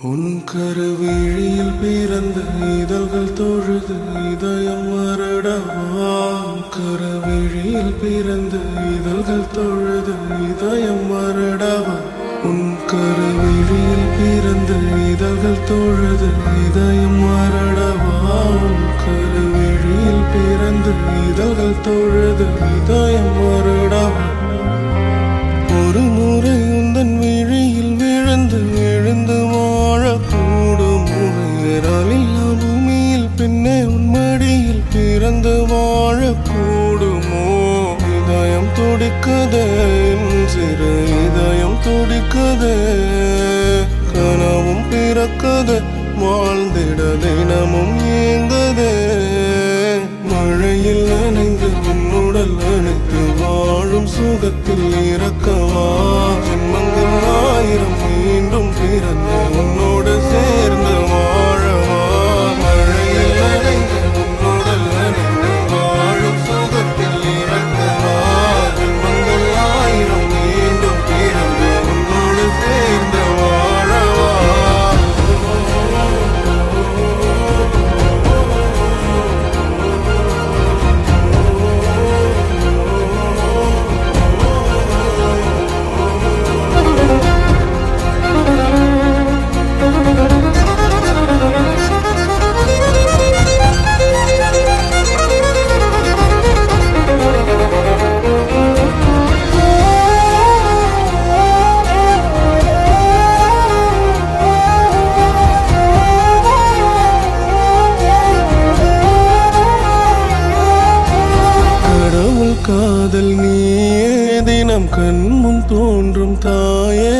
உன் கருவிழியில் பிறந்த இதழ்கள் தொழுது இதயம் வருடவா. கருவிழியில் பிறந்த இதழ்கள் தொழுது இதயம் வருடவா. உன் கருவிழியில் பிறந்த இதழ்கள் தொழுது இதயம் வருடவா. உன் கருவிழியில் பிறந்த இதழ்கள் தொழுது இதயம் வருடவா. ஒரு முறை உந்தன் விழியில் விழுந்து விழுந்து வாழக்கூடும் உயிரில்லா பூமியில் பின்னே உன் மடியில் பிறந்து வாழக்கூடுமோ. இதயம் துடிக்குதே, சிறு இதயம் துடிக்குதே, கனவும் பிறக்குதே, வாழ்ந்திட தினமும் ஏங்குதே. மழையில் நனைந்து உன்னுடல் அணைத்து வாழும் சுகத்தில் இறக்கவா. ஜென்மங்கள் ஆயிரம் மீண்டும் பிறந்து உன்னோடு சேர்ந்து வாழவா. மழையில் நனைந்து உன்னுடல் அணைத்து வாழும் சுகத்தில் இறக்கவா. ஜென்மங்கள் ஆயிரம் மீண்டும் பிறந்து உன்னோடு சேர்ந்து வாழவா. காதல் நீயே தினம் கண்முன் தோன்றும் தாயே.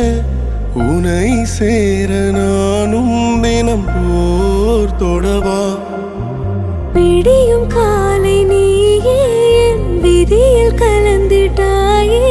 உனை சேர நானும் தினம் போர் தொடவா. விடியும் காலை நீயே என் விதியில் கலந்திட்டாயே.